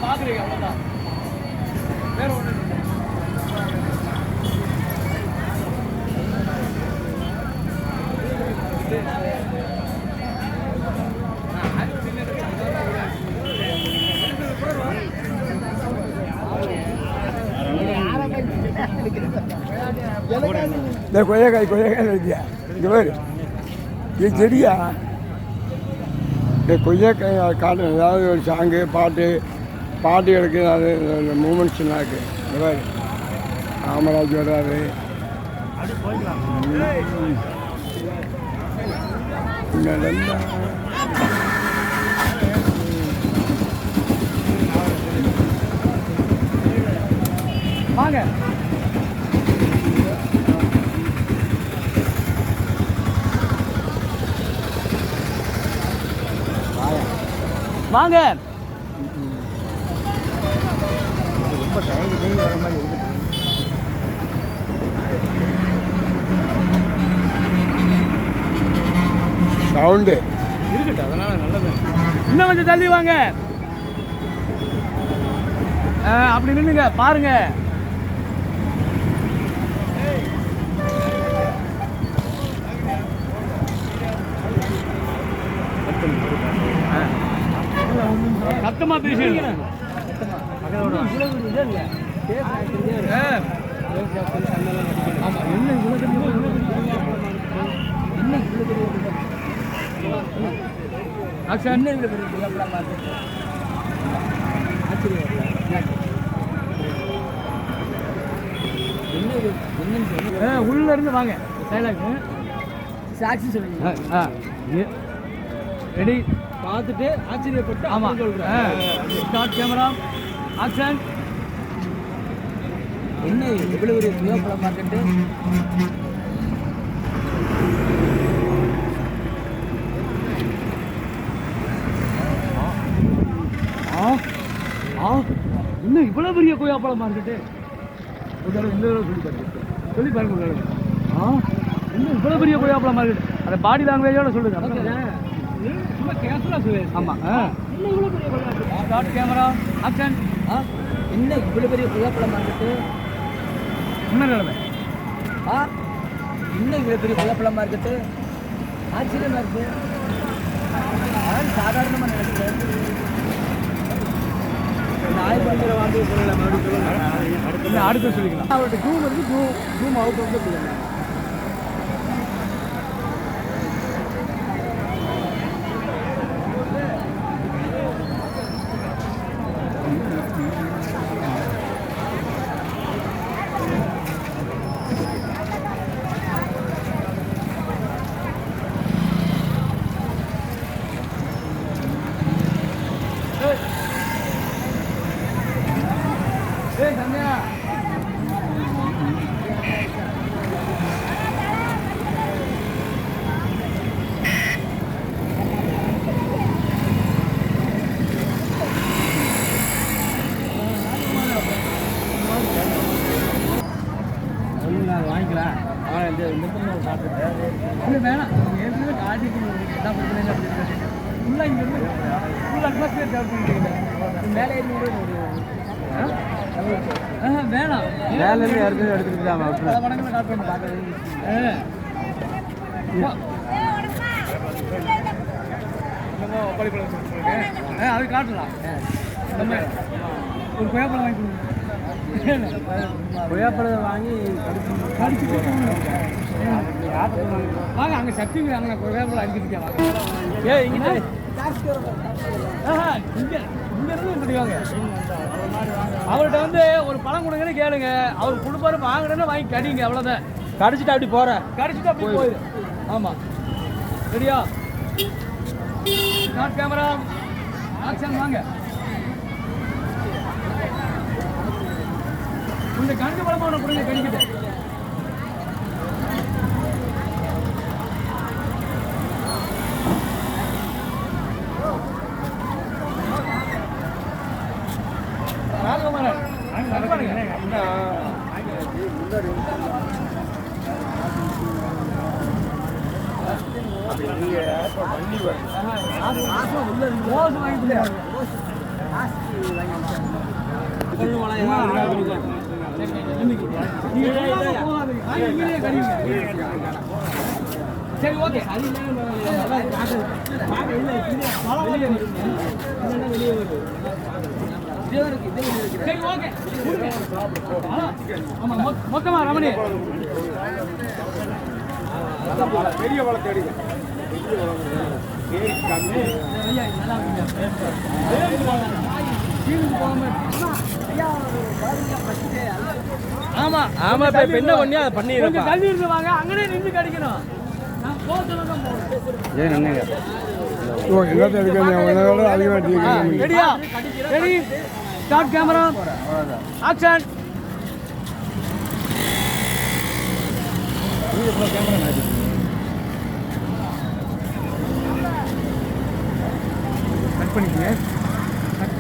பாக்குறீங்க அவ்வளவுதான். வேற ஒண்ணு கொய்யாக்காய் இருக்கியா இங்கே பேர் இது செடியா இந்த கொய்யாக்காய் காட்டு ஏதாவது ஒரு சாங்கு பாட்டு எடுக்குது அது மூமெண்ட்ஸ்லாம் இருக்குது இந்த பேர் காமராஜ் வர்றாரு வாங்க வாங்க. ரொம்ப தயங்கி வர மாதிரி இருக்கு. சவுண்டு இருக்கட்டும், அதனால நல்லது. இன்னும் கொஞ்சம் தள்ளி வாங்க. அப்படி நின்னுங்க பாருங்க. சத்தமா பேசுங்க. உள்ள இருந்து வாங்க. சாட்சி சொல்லுங்க. ரெடி பார்த்துட்டு ஆச்சரியப்பட்டு ஆமாம் சொல்கிறேன். Start camera action. என்ன இவ்வளோ ஒரு புகைப்பட மார்க்கெட்டு? இன்னும் இவ்வளோ பெரிய கொய்யாப்பழ மார்க்கெட்டு சொல்லி பாருங்க. இன்னும் இவ்வளோ பெரிய கொய்யாப்பழ மார்க்கெட் அதை பாடி லாங்குவேஜோட சொல்லுங்க. ஆமாம். Start camera action. என்ன இவ்வளோ பெரிய கொய்யாப்பழ மார்க்கெட்டு? என்ன நிலைமை? இன்னும் இவ்வளோ பெரிய கொய்யாப்பழ மார்க்கெட்டு ஆச்சரியமாக இருக்கு. அதான் சாதாரணமாக நடக்குது. ஆய்வு வாங்கி சொல்லலாம். மறுபடியும் அடுத்து சொல்லிக்கலாம். அவர்கிட்ட ஜூம் இருக்கு. ஜூம் அவுட் வந்து சொல்லுங்க. வாங்கிக்கலாம். இல்லை வேணாம். ஏற்கனவே காட்டிட்டு என்ன பண்ணுறீங்க அப்படின்னு ஃபுல்லாக இங்கேருந்து ஃபுல் அட்மாஸ்பியர் டெவலப் பண்ணிட்டு மேலே வேணாம். வேலையில் யாருக்கும் எடுத்துக்கிட்டாங்க. பல படங்களை காட்டு பண்ணி பார்க்குறது. அது காட்டலாம். நம்ம ஒரு கொய்யாப்பழம் வாங்கி கொய்யாப்பழம் வாங்கி கடிச்சு வாங்க. அங்கே சத்திங்கிறாங்க. கொய்யாப்பழம் அடிச்சுருக்கேன் வாங்க. இங்கே இங்கேருந்து இப்படி வாங்க. அவர்கிட்ட வந்து ஒரு பழம் கொடுங்கன்னு கேளுங்க. அவர் கொடுப்பாரு. வாங்கினேன்னு வாங்கி கடிங்க. அவ்வளோதான். கடிச்சிட்டு அப்படி போகிறேன். கடிச்சிட்டு அப்படி போயிடு. ஆமாம். ரெடியா? Start camera action. வாங்க. கொஞ்சம் கண்டு பழமான கொடுங்க கடிக்கிட்டு. உள்ள சரி ஓகே சரி ஓகே ஆமா மொத்தமா ரமணி பெரிய வளர்த்து அடிக்கும் ஆமா ஆமா இப்ப என்ன பண்ணி அதை கொஞ்சம் பண்ணிடுறேன் தள்ளி இருந்து வாங்க அங்கனே நின்று கடிக்கணும் நான் போறதுல தான் போறேன் ஏன் என்னங்க எல்லாத்தையும் எடுக்க அதிகமாக ரெடியா ready start camera action cut பண்ணிக்கங்க கட்